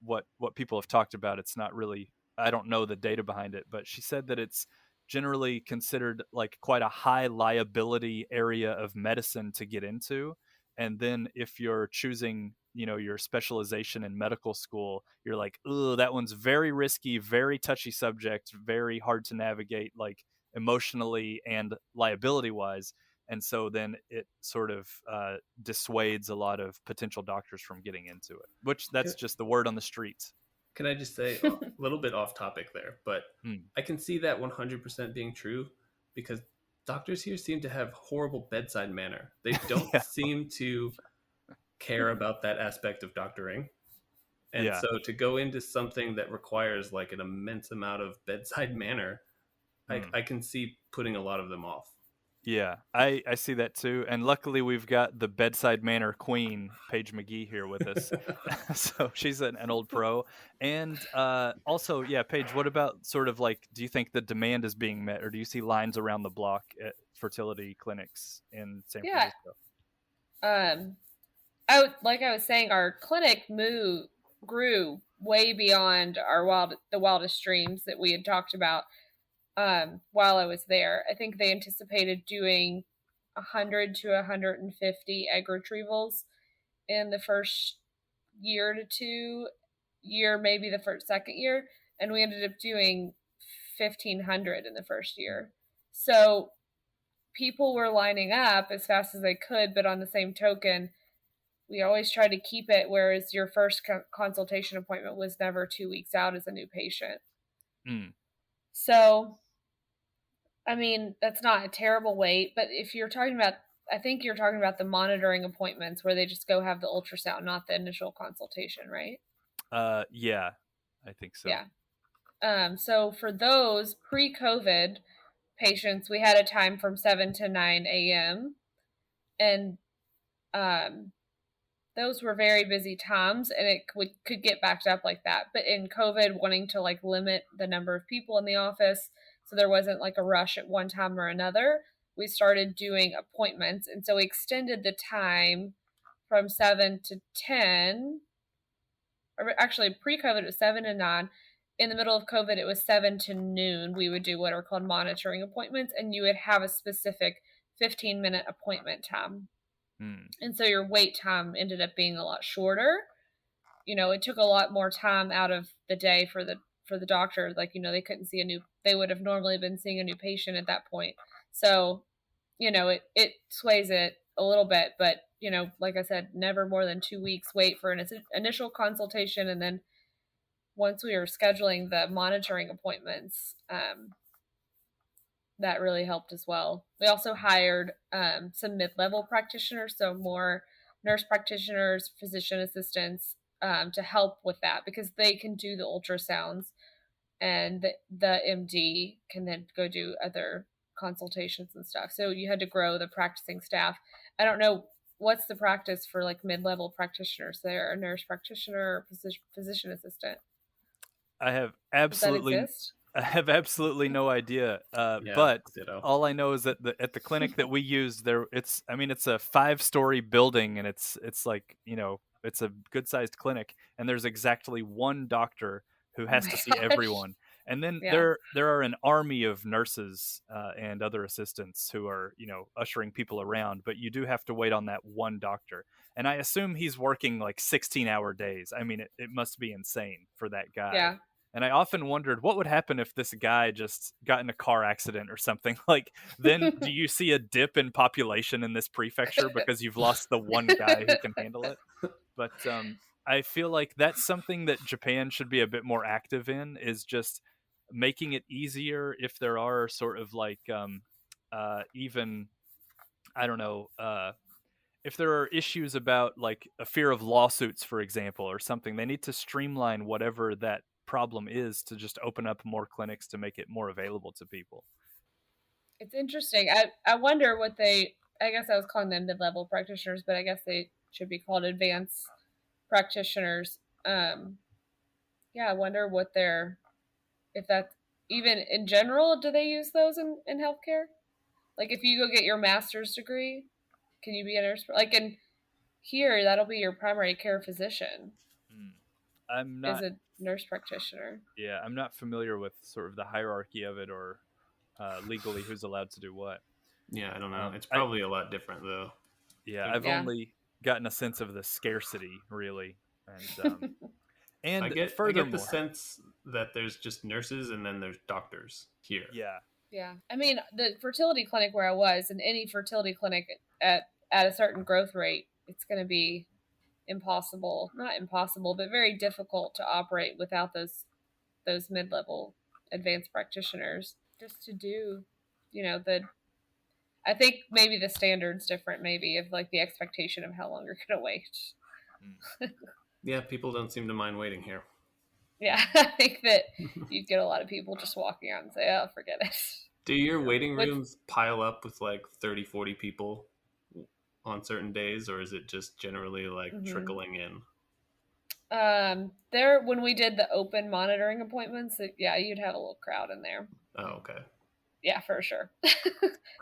what people have talked about, it's not really, I don't know the data behind it, but she said that it's generally considered like quite a high liability area of medicine to get into. And then if you're choosing, your specialization in medical school, you're like, oh, that one's very risky, very touchy subject, very hard to navigate, like emotionally and liability wise. And so then it sort of dissuades a lot of potential doctors from getting into it, which Can, that's just the word on the streets. can I just say a little bit off topic there, but Mm. I can see that 100% being true because doctors here seem to have horrible bedside manner. They don't Yeah. seem to care about that aspect of doctoring. And Yeah. so to go into something that requires like an immense amount of bedside manner, Mm. I can see putting a lot of them off. Yeah, I see that too. And luckily, we've got the bedside manner queen, Paige McGee, here with us. So she's an old pro. And also, yeah, Paige, what about sort of like, do you think the demand is being met, or do you see lines around the block at fertility clinics in San Yeah. Francisco? Like I was saying, our clinic grew way beyond the wildest dreams that we had talked about while I was there. I think they anticipated doing 100 to 150 egg retrievals in the first year to maybe the second year, and we ended up doing 1,500 in the first year. So people were lining up as fast as they could, but on the same token, we always try to keep it whereas your first consultation appointment was never 2 weeks out as a new patient. Mm. So, I mean, that's not a terrible wait, but if you're talking about, I think you're talking about the monitoring appointments where they just go have the ultrasound, not the initial consultation, right? Yeah, I think so. Yeah. So for those pre-COVID patients, we had a time from 7 to 9 a.m. And those were very busy times, and it could get backed up like that. But in COVID, wanting to like limit the number of people in the office so there wasn't like a rush at one time or another, we started doing appointments, and so we extended the time from 7 to 10. Or actually, pre-COVID it was 7 to 9. In the middle of COVID, it was 7 to noon. We would do what are called monitoring appointments, and you would have a specific 15-minute appointment time. Mm. And so your wait time ended up being a lot shorter. It took a lot more time out of the day for the doctor. Like, they would have normally been seeing a new patient at that point. So, it sways it a little bit, but, like I said, never more than 2 weeks wait for an initial consultation. And then once we were scheduling the monitoring appointments, that really helped as well. We also hired some mid-level practitioners, so more nurse practitioners, physician assistants to help with that because they can do the ultrasounds and the MD can then go do other consultations and stuff. So you had to grow the practicing staff. I don't know what's the practice for like mid-level practitioners. They're a nurse practitioner or physician assistant. I have Does that absolutely exist? I have absolutely no idea. Yeah, But ditto. all I know is that at the clinic that we use there, it's it's a 5-story building, and it's like, it's a good sized clinic, and there's exactly one doctor who Oh has my to see gosh. everyone. And then Yeah. there are an army of nurses and other assistants who are, ushering people around, but you do have to wait on that one doctor. And I assume he's working like 16-hour days. I mean, it must be insane for that guy. Yeah. And I often wondered what would happen if this guy just got in a car accident or something. Like, then do you see a dip in population in this prefecture because you've lost the one guy who can handle it? But I feel like that's something that Japan should be a bit more active in, is just making it easier if there are sort of like even, I don't know, if there are issues about like a fear of lawsuits, for example, or something. They need to streamline whatever that problem is to just open up more clinics to make it more available to people. It's interesting. I wonder what I guess I was calling them mid-level practitioners, but I guess they should be called advanced practitioners. Yeah, I wonder what if that's even in general, do they use those in healthcare? Like if you go get your master's degree, can you be a nurse? Like in here, that'll be your primary care physician I'm is not, a nurse practitioner. yeah, I'm not familiar with sort of the hierarchy of it, or legally who's allowed to do what. Yeah, I don't know. It's I probably a lot different though. Yeah, I've Yeah. only gotten a sense of the scarcity, really, and I get the furthermore, sense that there's just nurses and then there's doctors here. yeah, Yeah. I mean, the fertility clinic where I was, and any fertility clinic at a certain growth rate, it's going to be impossible, not impossible, but very difficult to operate without those mid-level advanced practitioners just to do, the I think maybe the standard's different, maybe of like the expectation of how long you're going to wait. Yeah, people don't seem to mind waiting here. Yeah, I think that you'd get a lot of people just walking out and say, oh, forget it. Do your waiting rooms pile up with like 30, 40 people on certain days, or is it just generally like trickling in? There, when we did the open monitoring appointments, yeah, you'd have a little crowd in there. Oh, okay. Yeah, for sure.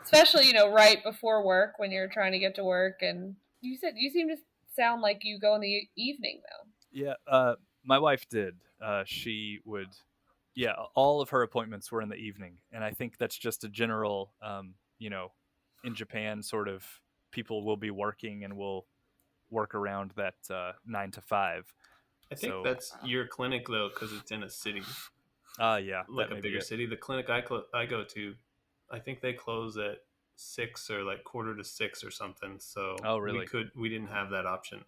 Especially, right before work when you're trying to get to work. And you seem to sound like you go in the evening though. Yeah, my wife did. She would, yeah, all of her appointments were in the evening, and I think that's just a general, in Japan, sort of people will be working and will work around that 9 to 5. I think that's your clinic though, because it's in a city. Yeah, like a bigger city. The clinic I go to, I think they close at 6 or like 5:45 or something. So really? we didn't have that option.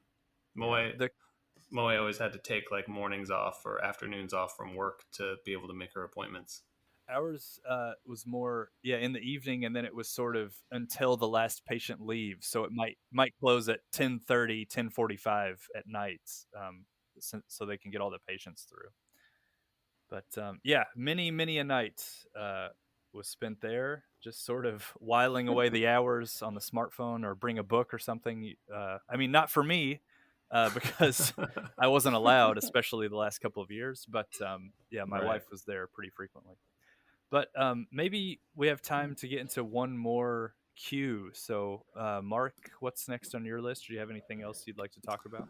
Moe always had to take like mornings off or afternoons off from work to be able to make her appointments. Ours was more, in the evening, and then it was sort of until the last patient leaves. So it might close at 10:30, 10:45 at night, so they can get all the patients through. But many a night was spent there, just sort of whiling away the hours on the smartphone or bring a book or something. Not for me, because I wasn't allowed, especially the last couple of years. But my wife was there pretty frequently. But maybe we have time to get into one more cue. So, Mark, what's next on your list? Do you have anything else you'd like to talk about?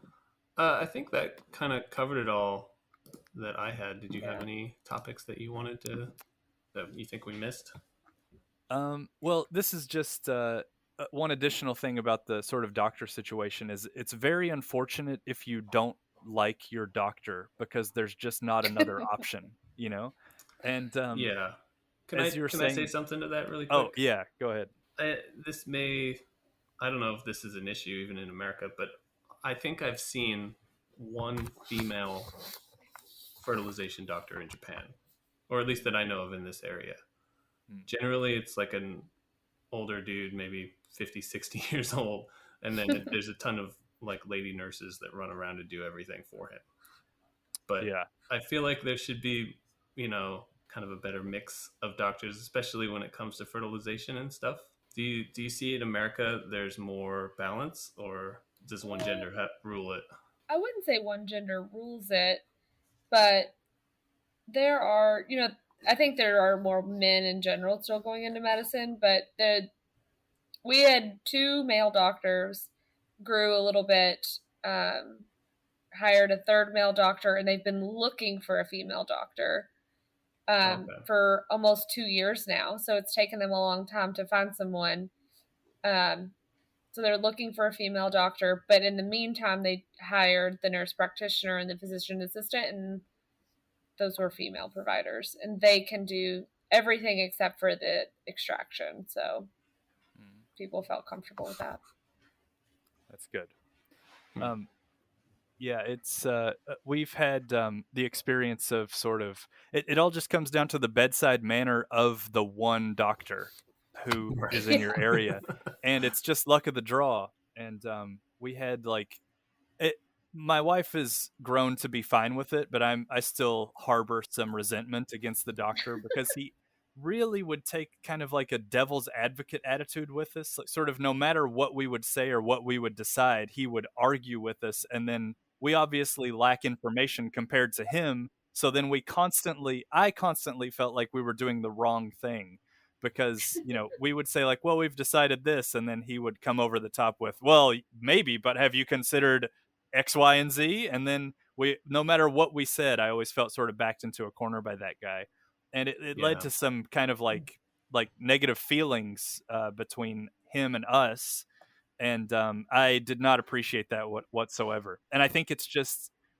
I think that kind of covered it all that I had. Did you have any topics that you wanted that you think we missed? Well, this is just one additional thing about the sort of doctor situation is it's very unfortunate if you don't like your doctor, because there's just not another option, And yeah. Can I say something to that really quick? Oh, yeah, go ahead. I don't know if this is an issue even in America, but I think I've seen one female fertilization doctor in Japan, or at least that I know of in this area. Generally, it's like an older dude, maybe 50, 60 years old, and then there's a ton of like lady nurses that run around and do everything for him. But I feel like there should be kind of a better mix of doctors, especially when it comes to fertilization and stuff? Do you see in America there's more balance, or does one gender rule it? I wouldn't say one gender rules it, but there are, I think there are more men in general still going into medicine, but we had 2 male doctors, grew a little bit, hired a third male doctor, and they've been looking for a female doctor for almost 2 years now. So it's taken them a long time to find someone. So they're looking for a female doctor, but in the meantime, they hired the nurse practitioner and the physician assistant, and those were female providers, and they can do everything except for the extraction. So people felt comfortable with that. That's good. Yeah, it's we've had the experience of sort of it all just comes down to the bedside manner of the one doctor who is in your area, and it's just luck of the draw. And we had like it. My wife has grown to be fine with it, but I still harbor some resentment against the doctor because he really would take kind of like a devil's advocate attitude with us, like sort of no matter what we would say or what we would decide, he would argue with us, and then we obviously lack information compared to him, so then I constantly felt like we were doing the wrong thing because we would say like, well, we've decided this, and then he would come over the top with, well, maybe, but have you considered X, Y, and Z? And then no matter what we said, I always felt sort of backed into a corner by that guy, and it led to some kind of like negative feelings between him and us, and I did not appreciate that whatsoever. And I think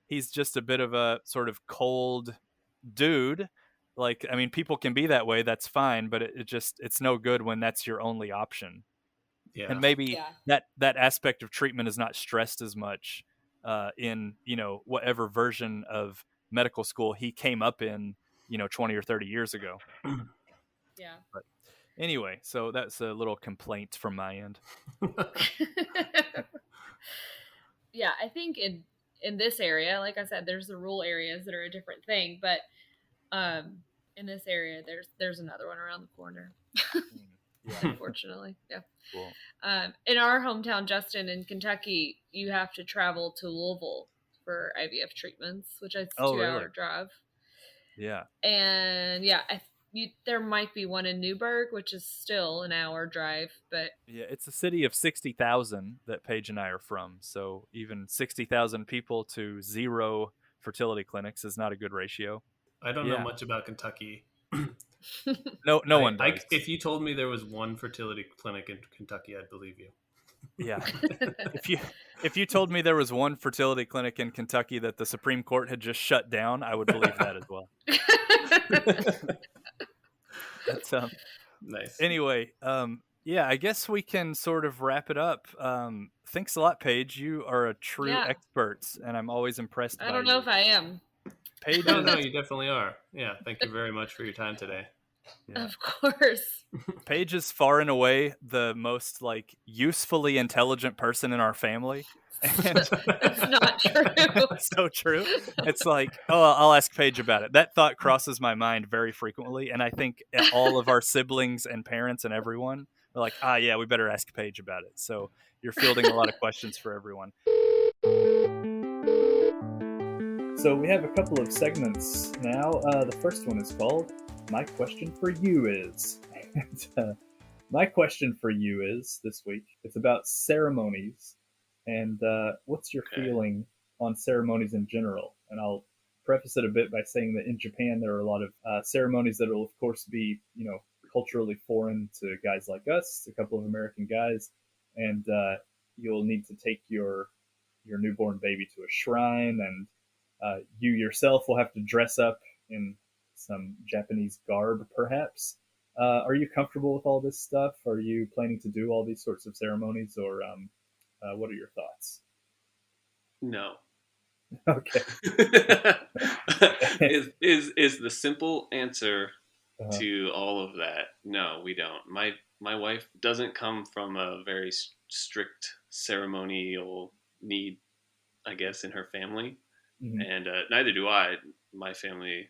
he's just a bit of a sort of cold dude. Like, I mean, people can be that way, that's fine, but it's no good when that's your only option. Yeah. And maybe that aspect of treatment is not stressed as much in whatever version of medical school he came up in 20 or 30 years ago. Yeah. But anyway, so that's a little complaint from my end. Yeah, I think in this area, like I said, there's the rural areas that are a different thing, but in this area there's another one around the corner. Yeah. Unfortunately. Yeah. Cool. In our hometown, Justin, in Kentucky, you have to travel to Louisville for IVF treatments, which is a 2-hour drive. Yeah. And yeah, there might be one in Newburgh, which is still an hour drive, but yeah, it's a city of 60,000 that Paige and I are from. So even 60,000 people to 0 fertility clinics is not a good ratio. I don't know much about Kentucky. No one does. If you told me there was one fertility clinic in Kentucky, I'd believe you. Yeah. If you told me there was one fertility clinic in Kentucky that the Supreme Court had just shut down, I would believe that as well. But, nice. Anyway, yeah, I guess we can sort of wrap it up. Thanks a lot, Paige. You are a true expert, and I'm always impressed by you. I don't know if I am. Paige, no, you definitely are. Yeah, thank you very much for your time today. Yeah. Of course. Paige is far and away the most usefully intelligent person in our family. And that's not true. So true. It's like, oh, I'll ask Paige about it. That thought crosses my mind very frequently, and I think all of our siblings and parents and everyone are like, yeah, we better ask Paige about it. So you're fielding a lot of questions for everyone. So we have a couple of segments now. The first one is called My Question for You Is. My question for you is, this week, it's about ceremonies. And what's your feeling on ceremonies in general? And I'll preface it a bit by saying that in Japan, there are a lot of ceremonies that will, of course, be, culturally foreign to guys like us, a couple of American guys. And you'll need to take your newborn baby to a shrine, and you yourself will have to dress up in some Japanese garb, perhaps. Are you comfortable with all this stuff? Are you planning to do all these sorts of ceremonies, or what are your thoughts? No. Okay. is the simple answer to all of that. No, we don't. My wife doesn't come from a very strict ceremonial need, I guess, in her family. Mm-hmm. And neither do I. My family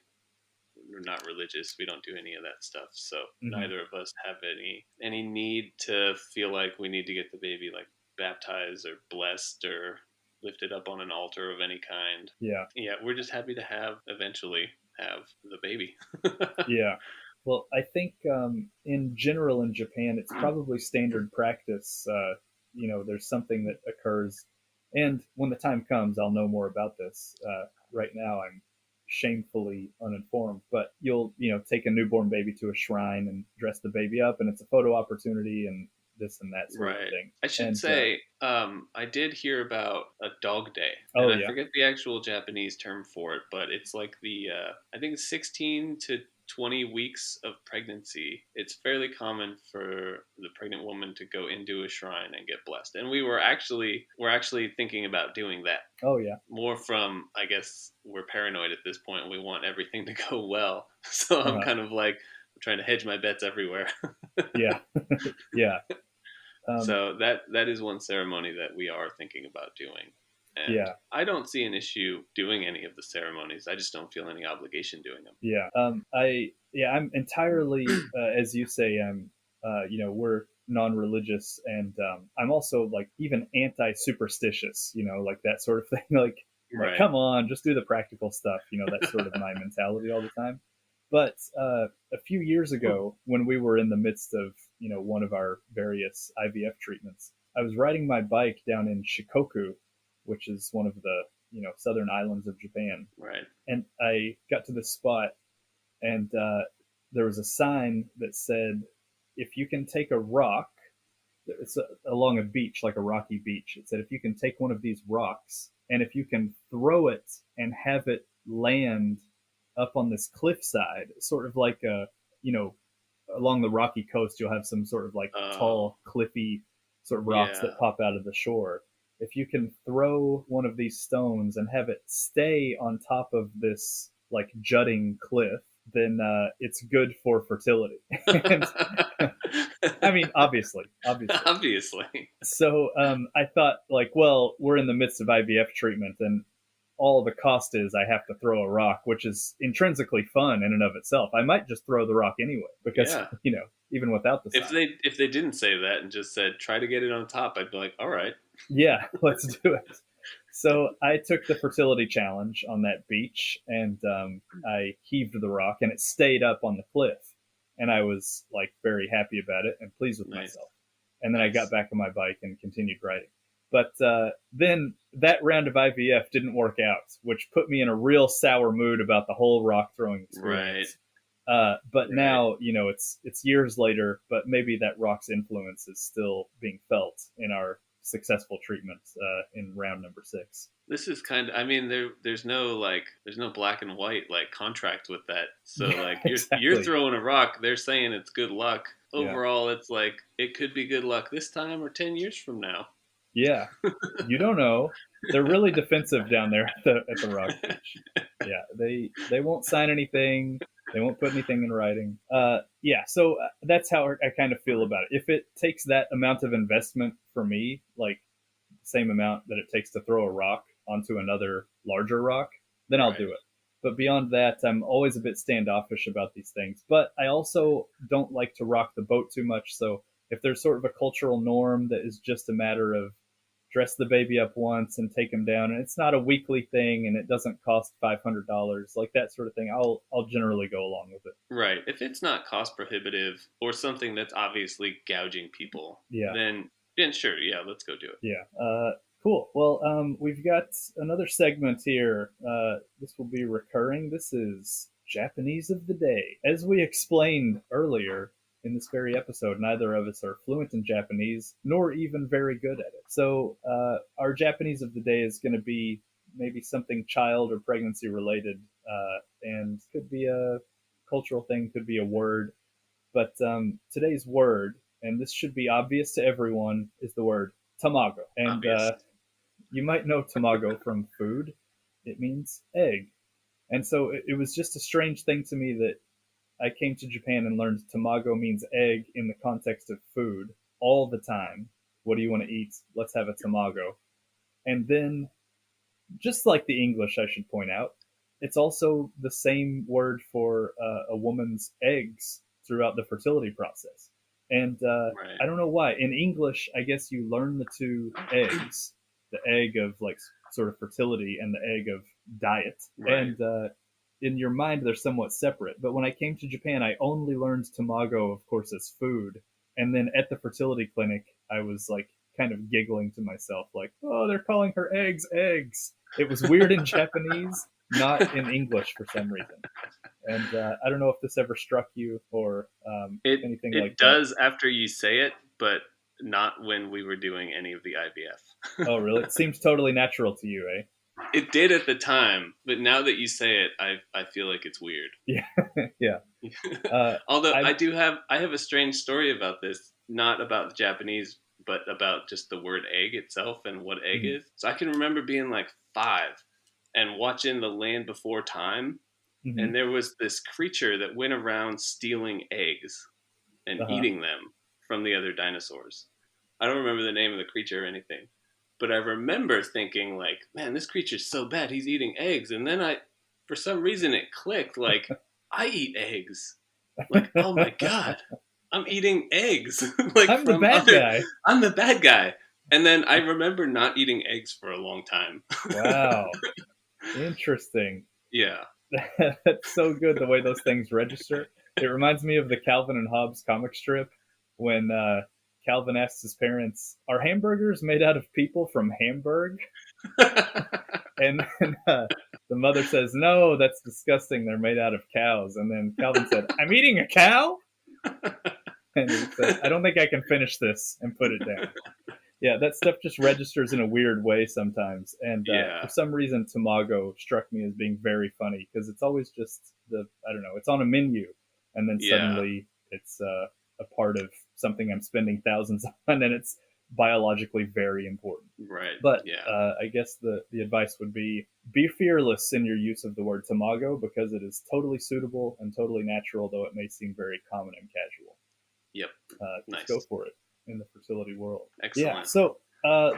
we're not religious. We don't do any of that stuff. So Mm-hmm. neither of us have any need to feel like we need to get the baby like baptized or blessed or lifted up on an altar of any kind. Yeah. Yeah, we're just happy to eventually have the baby. Yeah. Well, I think in general in Japan, it's probably standard practice. There's something that occurs, and when the time comes, I'll know more about this. Right now, I'm shamefully uninformed, but you'll take a newborn baby to a shrine and dress the baby up, and it's a photo opportunity and this and that sort of Right. thing. I should say, I did hear about a dog day, Oh, and I yeah. forget the actual Japanese term for it, but it's like I think it's 16 to 20 weeks of pregnancy. It's fairly common for the pregnant woman to go into a shrine and get blessed, and we're actually thinking about doing that. Oh, yeah. More from, I guess, we're paranoid at this point. We want everything to go well, so I'm kind of like I'm trying to hedge my bets everywhere. Yeah. Yeah. So that is one ceremony that we are thinking about doing. And yeah. I don't see an issue doing any of the ceremonies. I just don't feel any obligation doing them. Yeah. I'm entirely, as you say, we're non-religious, and I'm also like even anti-superstitious, like that sort of thing. Like, come on, just do the practical stuff. That's sort of my mentality all the time. But a few years ago, when we were in the midst of, one of our various IVF treatments, I was riding my bike down in Shikoku, which is one of the, southern islands of Japan. Right. And I got to this spot, and there was a sign that said, if you can take a rock, it's along a beach, like a rocky beach. It said, if you can take one of these rocks, and if you can throw it and have it land up on this cliffside, sort of like along the rocky coast, you'll have some sort of like tall, cliffy sort of rocks that pop out of the shore. If you can throw one of these stones and have it stay on top of this like jutting cliff, then it's good for fertility. And, I mean, obviously. So I thought, like, well, we're in the midst of IVF treatment, and all the cost is I have to throw a rock, which is intrinsically fun in and of itself. I might just throw the rock anyway, because even without the sign. If they didn't say that and just said try to get it on top, I'd be like, all right. Yeah, let's do it. So I took the fertility challenge on that beach, and I heaved the rock, and it stayed up on the cliff, and I was like very happy about it and pleased with myself. And then I got back on my bike and continued riding. But then that round of IVF didn't work out, which put me in a real sour mood about the whole rock throwing experience. Right. But now, it's years later, but maybe that rock's influence is still being felt in our successful treatments in round number 6. This is kind of, I mean, there's no black and white like contract with that. So like you're throwing a rock, they're saying it's good luck. Overall, it's like it could be good luck this time or 10 years from now. Yeah, you don't know. They're really defensive down there at the rock beach. Yeah, they won't sign anything. They won't put anything in writing. So that's how I kind of feel about it. If it takes that amount of investment for me, like the same amount that it takes to throw a rock onto another larger rock, then I'll do it. But beyond that, I'm always a bit standoffish about these things. But I also don't like to rock the boat too much. So if there's sort of a cultural norm that is just a matter of dress the baby up once and take him down, and it's not a weekly thing, and it doesn't cost $500, like that sort of thing, I'll generally go along with it. Right. If it's not cost prohibitive or something that's obviously gouging people, then sure, let's go do it. Yeah. Cool. Well, we've got another segment here. This will be recurring. This is Japanese of the Day. As we explained earlier, in this very episode, neither of us are fluent in Japanese, nor even very good at it. So our Japanese of the day is going to be maybe something child or pregnancy related, and could be a cultural thing, could be a word. But today's word, and this should be obvious to everyone, is the word tamago. And you might know tamago from food. It means egg. And so it was just a strange thing to me that I came to Japan and learned tamago means egg in the context of food all the time. What do you want to eat? Let's have a tamago. And then, just like the English, I should point out, it's also the same word for a woman's eggs throughout the fertility process. And Right. I don't know why. In English, I guess you learn the two eggs, the egg of like sort of fertility and the egg of diet. Right. And in your mind, they're somewhat separate. But when I came to Japan, I only learned tamago, of course, as food. And then at the fertility clinic, I was like kind of giggling to myself, like, oh, they're calling her eggs eggs. It was weird in Japanese, not in English for some reason. And I don't know if this ever struck you or anything like It does after you say it, but not when we were doing any of the IVF. Oh, really? It seems totally natural to you, eh? It did at the time, but now that you say it, I feel like it's weird. Yeah, yeah. Although I have a strange story about this, not about the Japanese, but about just the word egg itself and what egg is. So I can remember being like 5 and watching The Land Before Time, and there was this creature that went around stealing eggs and eating them from the other dinosaurs. I don't remember the name of the creature or anything, but I remember thinking like, man, this creature's so bad, he's eating eggs. And then for some reason it clicked, like, I eat eggs. Like, oh my God, I'm eating eggs. Like, I'm the bad guy. I'm the bad guy. And then I remember not eating eggs for a long time. Wow. Interesting. Yeah. That's so good the way those things register. It reminds me of the Calvin and Hobbes comic strip when Calvin asks his parents, are hamburgers made out of people from Hamburg? And then the mother says, no, that's disgusting. They're made out of cows. And then Calvin said, I'm eating a cow? And he said, I don't think I can finish this, and put it down. Yeah, that stuff just registers in a weird way sometimes. And for some reason, tamago struck me as being very funny because it's always just I don't know, it's on a menu. And then suddenly it's a part of something I'm spending thousands on, and it's biologically very important. Right. But I guess the advice would be fearless in your use of the word tamago because it is totally suitable and totally natural, though it may seem very common and casual. Yep. Nice. Go for it in the fertility world. Excellent. Yeah, so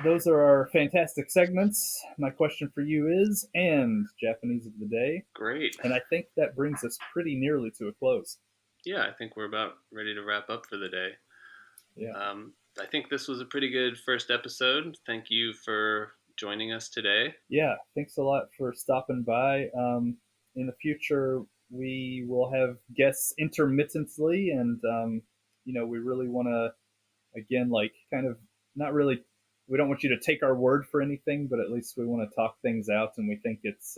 those are our fantastic segments. My question for you is, and Japanese of the day. Great. And I think that brings us pretty nearly to a close. Yeah, I think we're about ready to wrap up for the day. Yeah. I think this was a pretty good first episode. Thank you for joining us today. Yeah, thanks a lot for stopping by. In the future, we will have guests intermittently, and we really want to, again, like kind of not really, we don't want you to take our word for anything, but at least we want to talk things out, and we think it's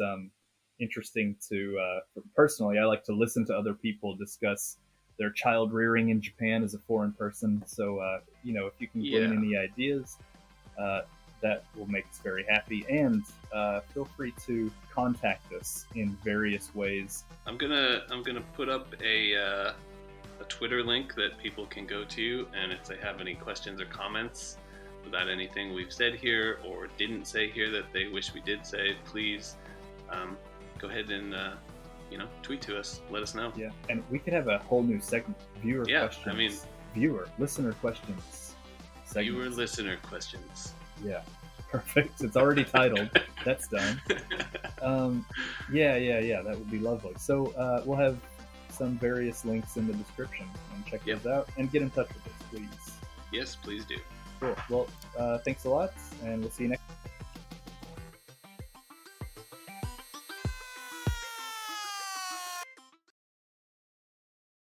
interesting to, personally, I like to listen to other people discuss their child rearing in Japan as a foreign person. So, if you can glean any ideas, that will make us very happy. And feel free to contact us in various ways. I'm gonna put up a Twitter link that people can go to, and if they have any questions or comments about anything we've said here or didn't say here that they wish we did say, please go ahead and tweet to us. Let us know. Yeah, and we could have a whole new segment: viewer questions. I mean, listener questions. Segments. Viewer listener questions. Yeah, perfect. It's already titled. That's done. Yeah. That would be lovely. So we'll have some various links in the description, and check those out and get in touch with us, please. Yes, please do. Cool. Well, thanks a lot, and we'll see you next time.